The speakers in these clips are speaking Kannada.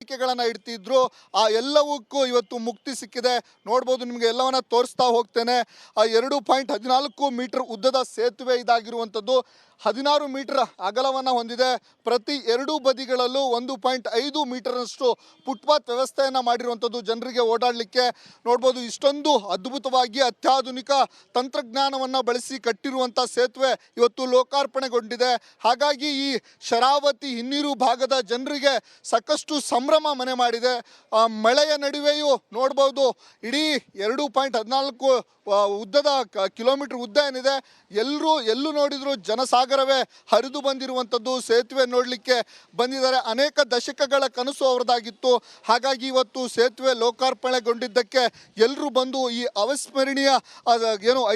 ಬೇಡಿಕೆಗಳನ್ನು ಇಡ್ತಿದ್ರು. ಆ ಎಲ್ಲವಕ್ಕೂ ಇವತ್ತು ಮುಕ್ತಿ ಸಿಕ್ಕಿದೆ. ನೋಡ್ಬೋದು, ನಿಮಗೆ ಎಲ್ಲವನ್ನ ತೋರಿಸ್ತಾ ಹೋಗ್ತೇನೆ. 2.14 ಮೀಟರ್ ಉದ್ದದ ಸೇತುವೆ ಇದಾಗಿರುವಂಥದ್ದು. 16 ಮೀಟರ್ ಅಗಲವನ್ನು ಹೊಂದಿದೆ. ಪ್ರತಿ ಎರಡೂ ಬದಿಗಳಲ್ಲೂ 1.5 ಮೀಟರ್ನಷ್ಟು ಫುಟ್ಪಾತ್ ವ್ಯವಸ್ಥೆಯನ್ನು ಮಾಡಿರುವಂಥದ್ದು ಜನರಿಗೆ ಓಡಾಡಲಿಕ್ಕೆ. ನೋಡ್ಬೋದು, ಇಷ್ಟೊಂದು ಅದ್ಭುತವಾಗಿ ಅತ್ಯಾಧುನಿಕ ತಂತ್ರಜ್ಞಾನವನ್ನು ಬಳಸಿ ಕಟ್ಟಿರುವಂಥ ಸೇತುವೆ ಇವತ್ತು ಲೋಕಾರ್ಪಣೆಗೊಂಡಿದೆ. ಹಾಗಾಗಿ ಈ ಶರಾವತಿ ಹಿನ್ನೀರು ಭಾಗದ ಜನರಿಗೆ ಸಾಕಷ್ಟು ಸಂಭ್ರಮ ಮನೆ ಮಾಡಿದೆ. ಮಳೆಯ ನಡುವೆಯೂ ನೋಡ್ಬೋದು, ಇಡೀ 2.14 ಉದ್ದದ ಕಿಲೋಮೀಟರ್ ಉದ್ದ ಏನಿದೆ, ಎಲ್ಲೂ ನೋಡಿದ್ರು ಜನಸಾಗರವೇ ಹರಿದು ಬಂದಿರುವಂಥದ್ದು. ಸೇತುವೆ ನೋಡಲಿಕ್ಕೆ ಬಂದಿದ್ದಾರೆ. ಅನೇಕ ದಶಕಗಳ ಕನಸು ಅವರದಾಗಿತ್ತು. ಹಾಗಾಗಿ ಇವತ್ತು ಸೇತುವೆ ಲೋಕಾರ್ಪಣೆಗೊಂಡಿದ್ದಕ್ಕೆ ಎಲ್ಲರೂ ಬಂದು ಈ ಅವಿಸ್ಮರಣೀಯ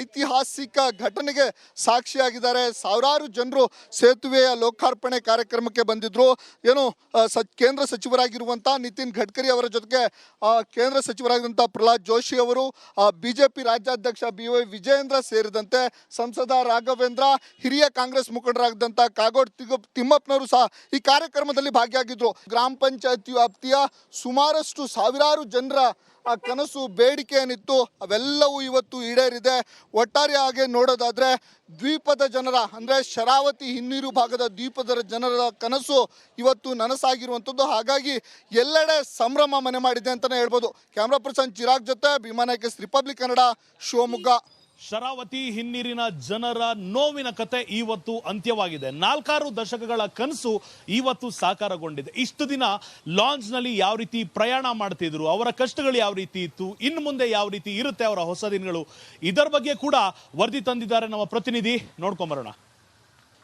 ಐತಿಹಾಸಿಕ ಘಟನೆಗೆ ಸಾಕ್ಷಿಯಾಗಿದ್ದಾರೆ. ಸಾವಿರಾರು ಜನರು ಸೇತುವೆಯ ಲೋಕಾರ್ಪಣೆ ಕಾರ್ಯಕ್ರಮಕ್ಕೆ ಬಂದಿದ್ರು. ಕೇಂದ್ರ ಸಚಿವರಾಗಿರುವಂಥ ನಿತಿನ್ ಗಡ್ಕರಿ ಅವರ ಜೊತೆಗೆ ಕೇಂದ್ರ ಸಚಿವರಾಗಿರುವಂಥ ಪ್ರಹ್ಲಾದ್ ಜೋಶಿ ಅವರು, ಬಿಜೆಪಿ ರಾಜ್ಯಾಧ್ಯಕ್ಷ BY ವಿಜಯೇಂದ್ರ ಸೇರಿದಂತೆ ಸಂಸದ ರಾಘವೇಂದ್ರ, ಹಿರಿಯ ಕಾಂಗ್ರೆಸ್ ಮುಖಂಡರಾಗಿದ್ದಂಥ ಕಾಗೋಡು ತಿಮ್ಮಪ್ಪನವರು ಸಹ ಈ ಕಾರ್ಯಕ್ರಮದಲ್ಲಿ ಭಾಗಿಯಾಗಿದ್ರು. ಗ್ರಾಮ ಪಂಚಾಯತ್ ವ್ಯಾಪ್ತಿಯ ಸುಮಾರಷ್ಟು ಸಾವಿರಾರು ಜನರ ಕನಸು, ಬೇಡಿಕೆ ಏನಿತ್ತು ಅವೆಲ್ಲವೂ ಇವತ್ತು ಈಡೇರಿದೆ. ಒಟ್ಟಾರೆಯಾಗಿ ನೋಡೋದಾದರೆ ದ್ವೀಪದ ಜನರ, ಅಂದರೆ ಶರಾವತಿ ಹಿನ್ನೀರು ಭಾಗದ ದ್ವೀಪದ ಜನರ ಕನಸು ಇವತ್ತು ನನಸಾಗಿರುವಂಥದ್ದು. ಹಾಗಾಗಿ ಎಲ್ಲೆಡೆ ಸಂಭ್ರಮ ಮನೆ ಮಾಡಿದೆ ಅಂತಲೇ ಹೇಳ್ಬೋದು. ಕ್ಯಾಮ್ರಾ ಪರ್ಸನ್ ಚಿರಾಗ್ ಜೊತೆ ಭೀಮಾನಾಯ್ಕ, ರಿಪಬ್ಲಿಕ್ ಕನ್ನಡ, ಶಿವಮೊಗ್ಗ. ಶರಾವತಿ ಹಿನ್ನೀರಿನ ಜನರ ನೋವಿನ ಕತೆ ಇವತ್ತು ಅಂತ್ಯವಾಗಿದೆ. 4 ದಶಕಗಳ ಕನಸು ಇವತ್ತು ಸಾಕಾರಗೊಂಡಿದೆ. ಇಷ್ಟು ದಿನ ಲಾಂಚ್ ನಲ್ಲಿ ಯಾವ ರೀತಿ ಪ್ರಯಾಣ ಮಾಡ್ತಿದ್ರು, ಅವರ ಕಷ್ಟಗಳು ಯಾವ ರೀತಿ ಇತ್ತು, ಇನ್ನು ಮುಂದೆ ಯಾವ ರೀತಿ ಇರುತ್ತೆ ಅವರ ಹೊಸ ದಿನಗಳು, ಇದರ ಬಗ್ಗೆ ಕೂಡ ವರದಿ ತಂದಿದ್ದಾರೆ ನಮ್ಮ ಪ್ರತಿನಿಧಿ. ನೋಡ್ಕೊಂಬರೋಣ.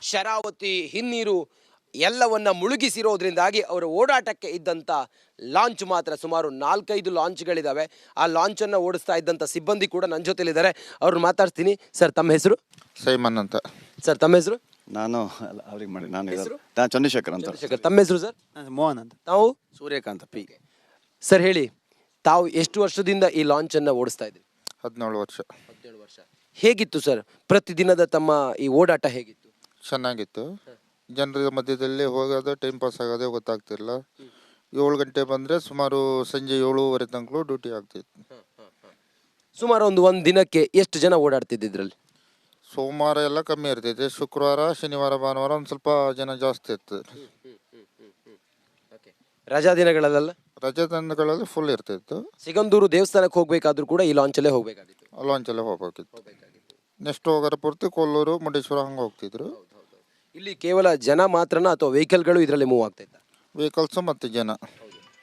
ಶರಾವತಿ ಹಿನ್ನೀರು ಎಲ್ಲವನ್ನ ಮುಳುಗಿಸಿರೋದ್ರಿಂದಾಗಿ ಅವರ ಓಡಾಟಕ್ಕೆ ಇದ್ದಂಥ ಲಾಂಚ್ ಮಾತ್ರ ಸುಮಾರು 4-5 ಲಾಂಚ್ಗಳಿದ್ದಾವೆ. ಆ ಲಾಂಚನ್ನು ಓಡಿಸ್ತಾ ಇದ್ದಂಥ ಸಿಬ್ಬಂದಿ ಕೂಡ ನನ್ನ ಜೊತೆಲಿದ್ದಾರೆ. ಅವ್ರನ್ನ ಮಾತಾಡ್ತೀನಿ. ಸರ್, ತಮ್ಮ ಹೆಸರು? ಸೈಮನ್ ಅಂತ. ಸರ್, ತಮ್ಮ ಹೆಸರು? ನಾನು ಅವ್ರಿಗೆ ಮಾಡಿ ನಾನು ಚಂದ್ರಶೇಖರ್ ಅಂತ. ತಮ್ಮ ಹೆಸರು ಸರ್? ಮೋಹನ್ ಅಂತ. ತಾವು? ಸೂರ್ಯಕಾಂತ ಪಿ. ಸರ್, ಹೇಳಿ, ತಾವು ಎಷ್ಟು ವರ್ಷದಿಂದ ಈ ಲಾಂಚನ್ನು ಓಡಿಸ್ತಾ ಇದ್ರಿ? 17 ವರ್ಷ. 17 ವರ್ಷ. ಹೇಗಿತ್ತು ಸರ್ ಪ್ರತಿದಿನದ ತಮ್ಮ ಈ ಓಡಾಟ? ಹೇಗಿತ್ತು? ಚೆನ್ನಾಗಿತ್ತು. ಜನರ ಮಧ್ಯದಲ್ಲಿ ಹೋಗೋದು, ಟೈಮ್ ಪಾಸ್ ಆಗೋದೇ ಗೊತ್ತಾಗ್ತಿಲ್ಲ. 7 ಗಂಟೆ ಬಂದರೆ ಸುಮಾರು ಸಂಜೆ 7:30 ತನಕ ಡ್ಯೂಟಿ ಆಗ್ತಿತ್ತು. ಸುಮಾರು ಒಂದು ದಿನಕ್ಕೆ ಎಷ್ಟು ಜನ ಓಡಾಡ್ತಿದ್ರಲ್ಲಿ? ಸೋಮವಾರ ಎಲ್ಲ ಕಮ್ಮಿ ಇರ್ತೈತೆ. ಶುಕ್ರವಾರ, ಶನಿವಾರ, ಭಾನುವಾರ ಒಂದು ಸ್ವಲ್ಪ ಜನ ಜಾಸ್ತಿ ಇರ್ತದೆ. ರಜಾ ದಿನಗಳಲ್ಲೆಲ್ಲ? ರಜಾ ದಿನಗಳಲ್ಲಿ ಫುಲ್ ಇರ್ತಿತ್ತು. ಸಿಗಂದೂರು ದೇವಸ್ಥಾನಕ್ಕೆ ಹೋಗ್ಬೇಕಾದ್ರೂ ಕೂಡ ಈ ಲಾಂಚಲ್ಲೇ ಹೋಗ್ಬೇಕಾಗಿತ್ತು? ಲಾಂಚಲ್ಲೇ ಹೋಗ್ಬೇಕಿತ್ತು. ನೆಕ್ಸ್ಟ್ ಹೋಗೋರ ಪೂರ್ತಿ ಕೊಲ್ಲೂರು, ಮುರುಡೇಶ್ವರ ಹಂಗೆ ಹೋಗ್ತಿದ್ರು. ಇಲ್ಲಿ ಕೇವಲ ಜನ ಮಾತ್ರನಾ ಅಥವಾ ವೆಹಿಕಲ್ಗಳು ಇದರಲ್ಲಿ ಮೂವ್ ಆಗ್ತಾ ಇತ್ತ? ವೆಹಿಕಲ್ಸು ಮತ್ತು ಜನ.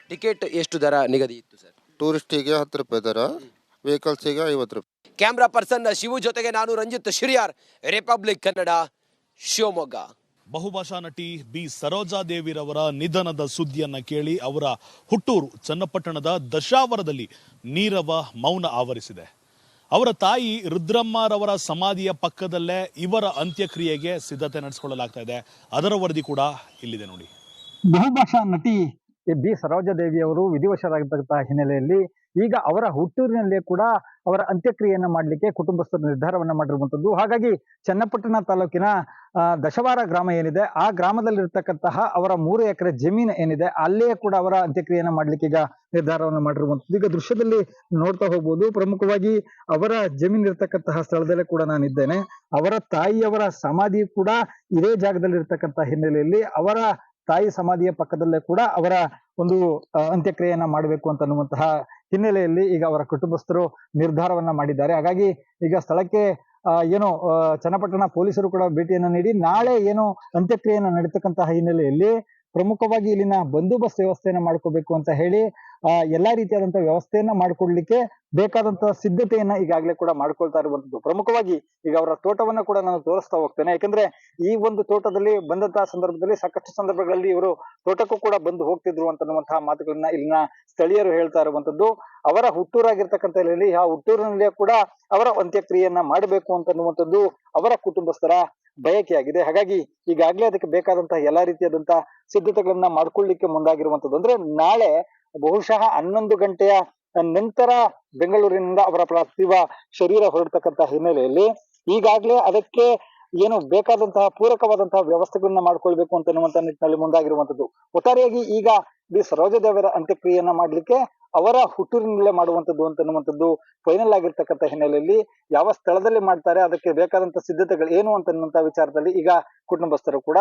ಟಿಕೆಟ್ ಎಷ್ಟು ದರ ನಿಗದಿ ಇತ್ತು ಸರ್? ಟೂರಿಸ್ಟಿಗೆ 10 ರೂಪಾಯಿ ದರ, ವೆಹಿಕಲ್ಸಿಗೆ 50 ರೂಪಾಯಿ. ಕ್ಯಾಮ್ರಾ ಪರ್ಸನ್ ಶಿವು ಜೊತೆಗೆ ನಾನು ರಂಜಿತ್ ಶಿರಿಯಾರ್, ರಿಪಬ್ಲಿಕ್ ಕನ್ನಡ, ಶಿವಮೊಗ್ಗ. ಬಹುಭಾಷಾ ನಟಿ ಬಿ ಸರೋಜಾದೇವಿರವರ ನಿಧನದ ಸುದ್ದಿಯನ್ನ ಕೇಳಿ ಅವರ ಹುಟ್ಟೂರು ಚನ್ನಪಟ್ಟಣದ ದಶಾವರದಲ್ಲಿ ನೀರವ ಮೌನ ಆವರಿಸಿದೆ. ಅವರ ತಾಯಿ ರುದ್ರಮ್ಮರವರ ಸಮಾಧಿಯ ಪಕ್ಕದಲ್ಲೇ ಇವರ ಅಂತ್ಯಕ್ರಿಯೆಗೆ ಸಿದ್ಧತೆ ನಡೆಸಿಕೊಳ್ಳಲಾಗ್ತಾ ಇದೆ. ಅದರ ವರದಿ ಕೂಡ ಇಲ್ಲಿದೆ ನೋಡಿ. ಬಹುಭಾಷಾ ನಟಿ ಬಿ ಸರೋಜಾದೇವಿಯವರು ವಿಧಿವಶರಾಗಿದ್ದಂತಹ ಹಿನ್ನೆಲೆಯಲ್ಲಿ ಈಗ ಅವರ ಹುಟ್ಟೂರಿನಲ್ಲೇ ಕೂಡ ಅವರ ಅಂತ್ಯಕ್ರಿಯೆಯನ್ನು ಮಾಡಲಿಕ್ಕೆ ಕುಟುಂಬಸ್ಥರು ನಿರ್ಧಾರವನ್ನ ಮಾಡಿರುವಂಥದ್ದು. ಹಾಗಾಗಿ ಚನ್ನಪಟ್ಟಣ ತಾಲೂಕಿನ ದಶವಾರ ಗ್ರಾಮ ಏನಿದೆ, ಆ ಗ್ರಾಮದಲ್ಲಿರ್ತಕ್ಕಂತಹ ಅವರ 3 ಎಕರೆ ಜಮೀನು ಏನಿದೆ, ಅಲ್ಲೇ ಕೂಡ ಅವರ ಅಂತ್ಯಕ್ರಿಯೆಯನ್ನು ಮಾಡ್ಲಿಕ್ಕೆ ಈಗ ನಿರ್ಧಾರವನ್ನು ಮಾಡಿರುವಂಥದ್ದು. ಈಗ ದೃಶ್ಯದಲ್ಲಿ ನೋಡ್ತಾ ಹೋಗ್ಬೋದು, ಪ್ರಮುಖವಾಗಿ ಅವರ ಜಮೀನು ಇರ್ತಕ್ಕಂತಹ ಸ್ಥಳದಲ್ಲೇ ಕೂಡ ನಾನಿದ್ದೇನೆ. ಅವರ ತಾಯಿಯವರ ಸಮಾಧಿ ಕೂಡ ಇದೇ ಜಾಗದಲ್ಲಿ ಇರ್ತಕ್ಕಂತಹ ಹಿನ್ನೆಲೆಯಲ್ಲಿ ಅವರ ತಾಯಿ ಸಮಾಧಿಯ ಪಕ್ಕದಲ್ಲೇ ಕೂಡ ಅವರ ಒಂದು ಅಂತ್ಯಕ್ರಿಯೆಯನ್ನ ಮಾಡಬೇಕು ಅಂತ ಅನ್ನುವಂತಹ ಹಿನ್ನೆಲೆಯಲ್ಲಿ ಈಗ ಅವರ ಕುಟುಂಬಸ್ಥರು ನಿರ್ಧಾರವನ್ನ ಮಾಡಿದ್ದಾರೆ. ಹಾಗಾಗಿ ಈಗ ಸ್ಥಳಕ್ಕೆ ಚನ್ನಪಟ್ಟಣ ಪೊಲೀಸರು ಕೂಡ ಭೇಟಿಯನ್ನ ನೀಡಿ ನಾಳೆ ಅಂತ್ಯಕ್ರಿಯೆಯನ್ನ ನಡೀತಕ್ಕಂತಹ ಹಿನ್ನೆಲೆಯಲ್ಲಿ ಪ್ರಮುಖವಾಗಿ ಇಲ್ಲಿನ ಬಂದೋಬಸ್ತ್ ವ್ಯವಸ್ಥೆಯನ್ನ ಮಾಡ್ಕೋಬೇಕು ಅಂತ ಹೇಳಿ ಎಲ್ಲಾ ರೀತಿಯಾದಂತಹ ವ್ಯವಸ್ಥೆಯನ್ನ ಮಾಡ್ಕೊಡ್ಲಿಕ್ಕೆ ಬೇಕಾದಂತಹ ಸಿದ್ಧತೆಯನ್ನ ಈಗಾಗಲೇ ಕೂಡ ಮಾಡ್ಕೊಳ್ತಾ ಇರುವಂತದ್ದು. ಪ್ರಮುಖವಾಗಿ ಈಗ ಅವರ ತೋಟವನ್ನ ಕೂಡ ನಾನು ತೋರಿಸ್ತಾ ಹೋಗ್ತೇನೆ. ಯಾಕಂದ್ರೆ ಈ ಒಂದು ತೋಟದಲ್ಲಿ ಬಂದಂತಹ ಸಂದರ್ಭದಲ್ಲಿ ಸಾಕಷ್ಟು ಸಂದರ್ಭಗಳಲ್ಲಿ ಇವರು ತೋಟಕ್ಕೂ ಕೂಡ ಬಂದು ಹೋಗ್ತಿದ್ರು ಅಂತನ್ನುವಂತಹ ಮಾತುಗಳನ್ನ ಇಲ್ಲಿನ ಸ್ಥಳೀಯರು ಹೇಳ್ತಾ ಇರುವಂತದ್ದು. ಅವರ ಹುಟ್ಟೂರಾಗಿರ್ತಕ್ಕಂಥ ಆ ಹುಟ್ಟೂರಿನಲ್ಲೇ ಕೂಡ ಅವರ ಅಂತ್ಯಕ್ರಿಯೆಯನ್ನ ಮಾಡಬೇಕು ಅಂತನ್ನುವಂಥದ್ದು ಅವರ ಕುಟುಂಬಸ್ಥರ ಬಯಕೆಯಾಗಿದೆ. ಹಾಗಾಗಿ ಈಗಾಗಲೇ ಅದಕ್ಕೆ ಬೇಕಾದಂತಹ ಎಲ್ಲಾ ರೀತಿಯಾದಂತಹ ಸಿದ್ಧತೆಗಳನ್ನ ಮಾಡ್ಕೊಳ್ಳಿಕ್ಕೆ ಮುಂದಾಗಿರುವಂತದ್ದು. ಅಂದ್ರೆ ನಾಳೆ ಬಹುಶಃ 11 ಗಂಟೆಯ ನಂತರ ಬೆಂಗಳೂರಿನಿಂದ ಅವರ ಪಾರ್ಥಿವ ಶರೀರ ಹೊರಡ್ತಕ್ಕಂಥ ಹಿನ್ನೆಲೆಯಲ್ಲಿ ಈಗಾಗಲೇ ಅದಕ್ಕೆ ಬೇಕಾದಂತಹ ಪೂರಕವಾದಂತಹ ವ್ಯವಸ್ಥೆಗಳನ್ನ ಮಾಡ್ಕೊಳ್ಬೇಕು ಅಂತನ್ನುವಂತ ನಿಟ್ಟಿನಲ್ಲಿ ಮುಂದಾಗಿರುವಂತದ್ದು. ಒಟ್ಟಾರೆಯಾಗಿ ಈಗ ಬಿ ಸರೋಜಾದೇವಿಯವರ ಅಂತ್ಯಕ್ರಿಯೆಯನ್ನ ಮಾಡ್ಲಿಕ್ಕೆ ಅವರ ಹುಟ್ಟೂರಿನಲ್ಲೇ ಮಾಡುವಂತದ್ದು ಅಂತನ್ನುವಂಥದ್ದು ಫೈನಲ್ ಆಗಿರ್ತಕ್ಕಂಥ ಹಿನ್ನೆಲೆಯಲ್ಲಿ ಯಾವ ಸ್ಥಳದಲ್ಲಿ ಮಾಡ್ತಾರೆ, ಅದಕ್ಕೆ ಬೇಕಾದಂತ ಸಿದ್ಧತೆಗಳು ಏನು ಅಂತನ್ನುವಂತ ವಿಚಾರದಲ್ಲಿ ಈಗ ಕುಟುಂಬಸ್ಥರು ಕೂಡ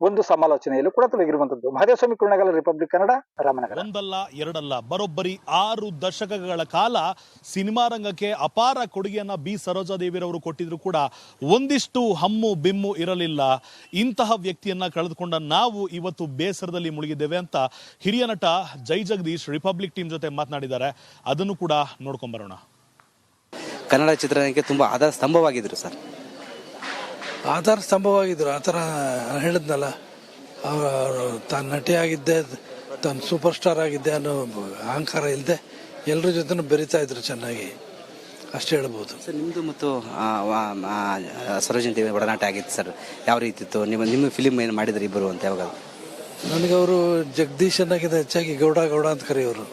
ಒಂದು ಸಮಾಲೋಚನೆಯಲ್ಲೂ ಕೂಡ ತೊಡಗಿರುವಂತದ್ದು. ಮಹದೇವಸ್ವಾಮಿ ಕುರುಣಗಲ್, ರಿಪಬ್ಲಿಕ್ ಕನ್ನಡ, ರಾಮನಗರ. ಒಂದಲ್ಲ ಎರಡಲ್ಲ, ಬರೋಬ್ಬರಿ 6 ದಶಕಗಳ ಕಾಲ ಸಿನಿಮಾ ರಂಗಕ್ಕೆ ಅಪಾರ ಕೊಡುಗೆಯನ್ನ ಬಿ ಸರೋಜಾದೇವಿರವರು ಕೊಟ್ಟಿದ್ರು ಕೂಡ ಒಂದಿಷ್ಟು ಹಮ್ಮು ಬಿಮ್ಮು ಇರಲಿಲ್ಲ. ಇಂತಹ ವ್ಯಕ್ತಿಯನ್ನ ಕಳೆದುಕೊಂಡ ನಾವು ಇವತ್ತು ಬೇಸರದಲ್ಲಿ ಮುಳುಗಿದ್ದೇವೆ ಅಂತ ಹಿರಿಯ ನಟ ಜೈ ಜಗದೀಶ್ ರಿಪಬ್ಲಿಕ್ ಟೀಮ್ ಜೊತೆ ಮಾತನಾಡಿದ್ದಾರೆ. ಅದನ್ನು ಕೂಡ ನೋಡ್ಕೊಂಡ್ ಬರೋಣ. ಕನ್ನಡ ಚಿತ್ರರಂಗಕ್ಕೆ ತುಂಬಾ ಆಧಾರ ಸ್ತಂಭವಾಗಿದ್ರು ಸರ್. ಆಧಾರ ಸ್ತಂಭವಾಗಿದ್ರು. ಆ ಥರ ಹೇಳಿದ್ನಲ್ಲ, ಅವರು ತಾನು ನಟಿಯಾಗಿದ್ದೆ, ತಾನು ಸೂಪರ್ ಸ್ಟಾರ್ ಆಗಿದ್ದೆ ಅನ್ನೋ ಅಹಂಕಾರ ಇಲ್ಲದೆ ಎಲ್ಲರ ಜೊತೆ ಬೆರೀತಾ ಇದ್ರು ಚೆನ್ನಾಗಿ, ಅಷ್ಟೇ ಹೇಳ್ಬೋದು ಸರ್. ನಿಮ್ಮದು ಮತ್ತು ಸರೋಜಿನಿ ದೇವಿ ಒಡನಾಟ ಆಗಿತ್ತು ಸರ್, ಯಾವ ರೀತಿ ಇತ್ತು? ನಿಮ್ಮ ಫಿಲಿಮ್ ಏನು ಮಾಡಿದ್ರಿ ಇಬ್ಬರು ಅಂತ ಯಾವಾಗ? ನನಗೆ ಅವರು ಜಗದೀಶ್ ಅನ್ನೋಕ್ಕಿಂತ ಹೆಚ್ಚಾಗಿ ಗೌಡ ಗೌಡ ಅಂತ ಕರೆಯೋರು,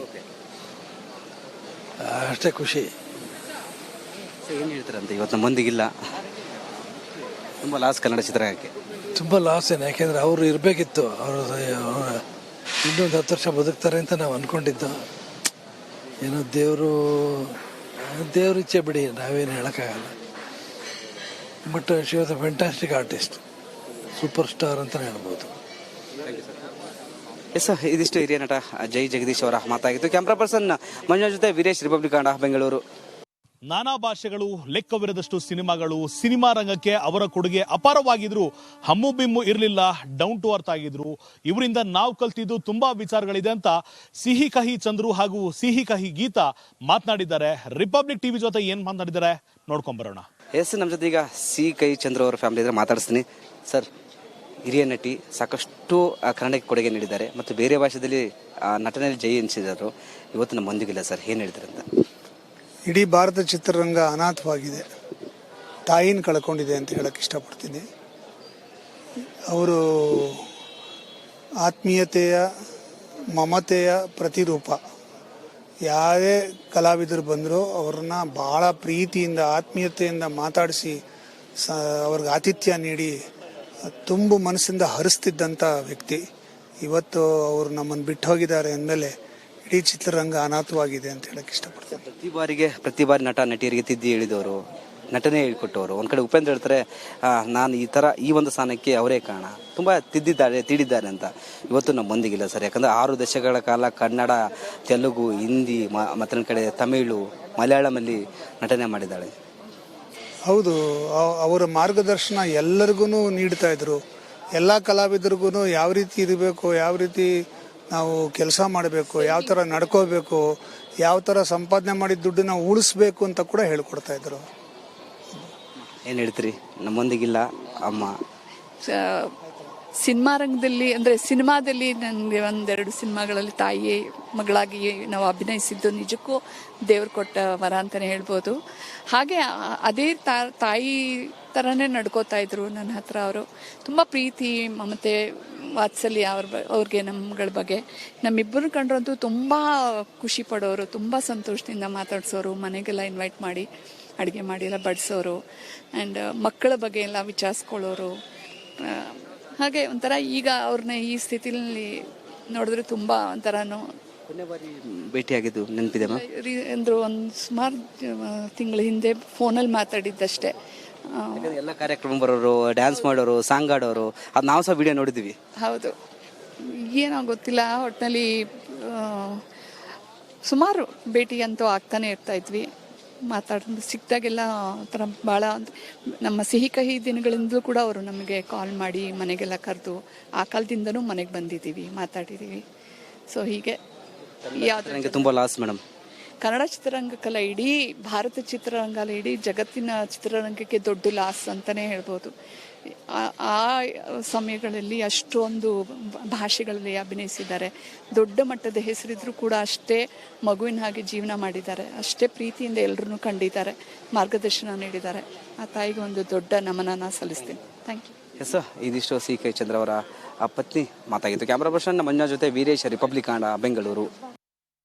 ಅಷ್ಟೇ ಖುಷಿ. ಏನು ಹೇಳ್ತಾರಂತೆ ಇವತ್ತು ನಮ್ಮೊಂದಿಗಿಲ್ಲ, ತುಂಬ ಲಾಸ್ ಕನ್ನಡ ಚಿತ್ರರಂಗಕ್ಕೆ. ತುಂಬ ಲಾಸ್ ಏನು, ಯಾಕೆಂದರೆ ಅವರು ಇರಬೇಕಿತ್ತು. ಅವರು ಇನ್ನೊಂದು 10 ವರ್ಷ ಬದುಕ್ತಾರೆ ಅಂತ ನಾವು ಅಂದ್ಕೊಂಡಿದ್ದು. ಏನೋ ದೇವ್ರ ಇಚ್ಛೆ ಬಿಡಿ, ನಾವೇನು ಹೇಳೋಕ್ಕಾಗಲ್ಲ. But she was a fantastic artist, super star ಅಂತಲೇ ಹೇಳ್ಬೋದು. ಎಸ್ ಸರ್, ಇದಿಷ್ಟು ಹಿರಿಯ ನಟ ಜೈ ಜಗದೀಶ್ ಅವರ ಮಾತಾಗಿತ್ತು. ಕ್ಯಾಮ್ರಾ ಪರ್ಸನ್ ಮಂಜುನಾಥ್ ಜೊತೆ ವೀರೇಶ್, ರಿಪಬ್ಲಿಕ್ ಕನ್ನಡ, ಬೆಂಗಳೂರು. ನಾನಾ ಭಾಷೆಗಳು, ಲೆಕ್ಕವಿರದಷ್ಟು ಸಿನಿಮಾಗಳು, ಸಿನಿಮಾ ರಂಗಕ್ಕೆ ಅವರ ಕೊಡುಗೆ ಅಪಾರವಾಗಿದ್ರು. ಹಮ್ಮು ಬಿಮ್ಮು ಇರಲಿಲ್ಲ, ಡೌನ್ ಟು ಅರ್ತ್ ಆಗಿದ್ರು. ಇವರಿಂದ ನಾವು ಕಲ್ತಿದ್ದು ತುಂಬಾ ವಿಚಾರಗಳಿದೆ ಅಂತ ಸಿಹಿ ಕಹಿ ಚಂದ್ರು ಹಾಗೂ ಸಿಹಿ ಕಹಿ ಗೀತಾ ಮಾತನಾಡಿದ್ದಾರೆ. ರಿಪಬ್ಲಿಕ್ ಟಿವಿ ಜೊತೆ ಏನ್ ಮಾತನಾಡಿದ್ದಾರೆ ನೋಡ್ಕೊಂಡ್ ಬರೋಣ. ಎಸ್, ನಮ್ಮ ಜೊತೆ ಈಗ ಸಿಹಿ ಕಹಿ ಚಂದ್ರು ಅವರ ಫ್ಯಾಮಿಲಿ ಇದ್ರೆ ಮಾತಾಡಿಸ್ತೀನಿ. ಸರ್, ಹಿರಿಯ ನಟಿ, ಸಾಕಷ್ಟು ಕನ್ನಡಕ್ಕೆ ಕೊಡುಗೆ ನೀಡಿದ್ದಾರೆ ಮತ್ತು ಬೇರೆ ಭಾಷೆಯಲ್ಲಿ ನಟನೆಯಲ್ಲಿ ಜೈ ಎನಿಸಿದರು. ಇವತ್ತು ನಮ್ಮೊಂದಿಗಿಲ್ಲ ಸರ್, ಏನು ಹೇಳ್ತಾರೆ ಅಂತ? ಇಡೀ ಭಾರತ ಚಿತ್ರರಂಗ ಅನಾಥವಾಗಿದೆ, ತಾಯಿನ ಕಳ್ಕೊಂಡಿದೆ ಅಂತ ಹೇಳಕ್ಕೆ ಇಷ್ಟಪಡ್ತೀನಿ. ಅವರು ಆತ್ಮೀಯತೆಯ, ಮಮತೆಯ ಪ್ರತಿರೂಪ. ಯಾವುದೇ ಕಲಾವಿದರು ಬಂದರೂ ಅವ್ರನ್ನ ಭಾಳ ಪ್ರೀತಿಯಿಂದ, ಆತ್ಮೀಯತೆಯಿಂದ ಮಾತಾಡಿಸಿ ಅವ್ರಿಗೆ ಆತಿಥ್ಯ ನೀಡಿ ತುಂಬು ಮನಸ್ಸಿಂದ ಹರಿಸ್ತಿದ್ದಂಥ ವ್ಯಕ್ತಿ. ಇವತ್ತು ಅವರು ನಮ್ಮನ್ನು ಬಿಟ್ಟು ಹೋಗಿದ್ದಾರೆ ಅಂದಮೇಲೆ ಇಡೀ ಚಿತ್ರರಂಗ ಅನಾಥವಾಗಿದೆ ಅಂತ ಹೇಳಕ್ಕೆ ಇಷ್ಟಪಡ್ತೀನಿ. ಪ್ರತಿ ಬಾರಿ ನಟ ನಟಿಯರಿಗೆ ತಿದ್ದಿ ಹೇಳಿದವರು, ನಟನೆ ಹೇಳ್ಕೊಟ್ಟವರು. ಒಂದು ಕಡೆ ಉಪೇಂದ್ರ ಹೇಳ್ತಾರೆ, ನಾನು ಈ ಒಂದು ಸ್ಥಾನಕ್ಕೆ ಅವರೇ ಕಾರಣ, ತುಂಬ ತಿದ್ದಿದ್ದಾರೆ ಅಂತ. ಇವತ್ತು ನಮ್ಮೊಂದಿಗಿಲ್ಲ ಸರ್, ಯಾಕಂದರೆ 6 ದಶಕಗಳ ಕಾಲ ಕನ್ನಡ, ತೆಲುಗು, ಹಿಂದಿ, ಮತ್ತೊಂದು ಕಡೆ ತಮಿಳು, ಮಲಯಾಳಮಲ್ಲಿ ನಟನೆ ಮಾಡಿದ್ದಾಳೆ. ಹೌದು, ಅವರ ಮಾರ್ಗದರ್ಶನ ಎಲ್ಲರಿಗೂ ನೀಡ್ತಾ ಇದ್ರು. ಎಲ್ಲ ಕಲಾವಿದರಿಗೂ ಯಾವ ರೀತಿ ಇರಬೇಕು, ಯಾವ ರೀತಿ ನಾವು ಕೆಲಸ ಮಾಡಬೇಕು, ಯಾವ ಥರ ನಡ್ಕೋಬೇಕು, ಯಾವ ಥರ ಸಂಪಾದನೆ ಮಾಡಿದ ದುಡ್ಡನ್ನ ಉಳಿಸ್ಬೇಕು ಅಂತ ಕೂಡ ಹೇಳ್ಕೊಡ್ತಾ ಇದ್ರು. ಏನು ಹೇಳ್ತೀರಿ? ನಮ್ಮೊಂದಿಗಿಲ್ಲ ಅಮ್ಮ. ಸಿನಿಮಾ ರಂಗದಲ್ಲಿ ಅಂದರೆ ಸಿನಿಮಾದಲ್ಲಿ ನನಗೆ 1-2 ಸಿನಿಮಾಗಳಲ್ಲಿ ತಾಯಿ ಮಗಳಾಗಿ ನಾವು ಅಭಿನಯಿಸಿದ್ದು ನಿಜಕ್ಕೂ ದೇವ್ರು ಕೊಟ್ಟ ವರ ಅಂತಲೇ ಹೇಳ್ಬೋದು. ಹಾಗೆ ಅದೇ ತಾಯಿ ಥರನೇ ನಡ್ಕೋತಾ ಇದ್ರು ನನ್ನ ಹತ್ರ. ಅವರು ತುಂಬ ಪ್ರೀತಿ, ಮಮತೆ, ವಾತ್ಸಲ್ಯ ಅವ್ರಿಗೆ ನಮ್ಮಗಳ ಬಗ್ಗೆ. ನಮ್ಮಿಬ್ಬರು ಕಂಡ್ರಂತೂ ತುಂಬ ಖುಷಿ ಪಡೋರು, ತುಂಬ ಸಂತೋಷದಿಂದ ಮಾತಾಡ್ಸೋರು, ಮನೆಗೆಲ್ಲ ಇನ್ವೈಟ್ ಮಾಡಿ ಅಡುಗೆ ಮಾಡಿ ಎಲ್ಲ ಬಡಿಸೋರು. ಆ್ಯಂಡ್ ಮಕ್ಕಳ ಬಗ್ಗೆ ಎಲ್ಲ ವಿಚಾರಿಸ್ಕೊಳ್ಳೋರು. ಹಾಗೆ ಒಂಥರ ಈಗ ಅವ್ರನ್ನ ಈ ಸ್ಥಿತಿಲಿ ನೋಡಿದ್ರೆ ತುಂಬ ಒಂಥರನೂ. ಕೊನೆ ಬಾರಿ ಭೇಟಿಯಾಗಿದ್ದು ನೆನಪಿದೆ ಅಂದರು, ಒಂದು ಸುಮಾರು ತಿಂಗಳ ಹಿಂದೆ ಫೋನಲ್ಲಿ ಮಾತಾಡಿದ್ದಷ್ಟೇ. ಎಲ್ಲ ಕಾರ್ಯಕ್ರಮ ಬರೋರು, ಡ್ಯಾನ್ಸ್ ಮಾಡೋರು, ಸಾಂಗ್ ಆಡೋರು, ಅದು ನಾವು ಸಹ ವಿಡಿಯೋ ನೋಡಿದ್ದೀವಿ. ಹೌದು, ಏನೋ ಗೊತ್ತಿಲ್ಲ, ಒಟ್ಟಿನಲ್ಲಿ ಸುಮಾರು ಭೇಟಿ ಅಂತೂ ಆಗ್ತಾನೆ ಇರ್ತಾ ಇದ್ವಿ. ಮಾತಾಡೋದು ಸಿಕ್ಕಿದಾಗೆಲ್ಲ ಒಂಥರ ಭಾಳ ನಮ್ಮ ಸಿಹಿ ಕಹಿ ದಿನಗಳಿಂದಲೂ ಕೂಡ ಅವರು ನಮಗೆ ಕಾಲ್ ಮಾಡಿ ಮನೆಗೆಲ್ಲ ಕರೆದು ಆ ಕಾಲದಿಂದನೂ ಮನೆಗೆ ಬಂದಿದ್ದೀವಿ, ಮಾತಾಡಿದ್ದೀವಿ. ಸೊ ಹೀಗೆ ಯಾವ್ದು ತುಂಬ ಲಾಸ್ ಮೇಡಮ್, ಕನ್ನಡ ಚಿತ್ರರಂಗಕ್ಕಲ್ಲ, ಇಡೀ ಭಾರತ ಚಿತ್ರರಂಗ ಅಲ್ಲ, ಇಡೀ ಜಗತ್ತಿನ ಚಿತ್ರರಂಗಕ್ಕೆ ದೊಡ್ಡ ಲಾಸ್ ಅಂತಲೇ ಹೇಳ್ಬೋದು. ಆ ಸಮಯಗಳಲ್ಲಿ ಅಷ್ಟೊಂದು ಭಾಷೆಗಳಲ್ಲಿ ಅಭಿನಯಿಸಿದ್ದಾರೆ. ದೊಡ್ಡ ಮಟ್ಟದ ಹೆಸರಿದ್ರೂ ಕೂಡ ಅಷ್ಟೇ ಮಗುವಿನ ಹಾಗೆ ಜೀವನ ಮಾಡಿದ್ದಾರೆ, ಅಷ್ಟೇ ಪ್ರೀತಿಯಿಂದ ಎಲ್ಲರನ್ನೂ ಕಂಡಿದ್ದಾರೆ, ಮಾರ್ಗದರ್ಶನ ನೀಡಿದ್ದಾರೆ. ಆ ತಾಯಿಗೆ ಒಂದು ದೊಡ್ಡ ನಮನನ ಸಲ್ಲಿಸ್ತೀನಿ. Thank you. ಎಸ್, ಇದಿಷ್ಟು ಸಿ ಕೈ ಚಂದ್ರ ಅವರ ಪತ್ನಿ ಮಾತಾಗಿತ್ತು. ಕ್ಯಾಮ್ರಾ ಪರ್ಸನ್ ಮಂಜುನಾಥ್ ಜೊತೆ ವೀರೇಶ್, ರಿಪಬ್ಲಿಕ್ ಕನ್ನಡ, ಬೆಂಗಳೂರು.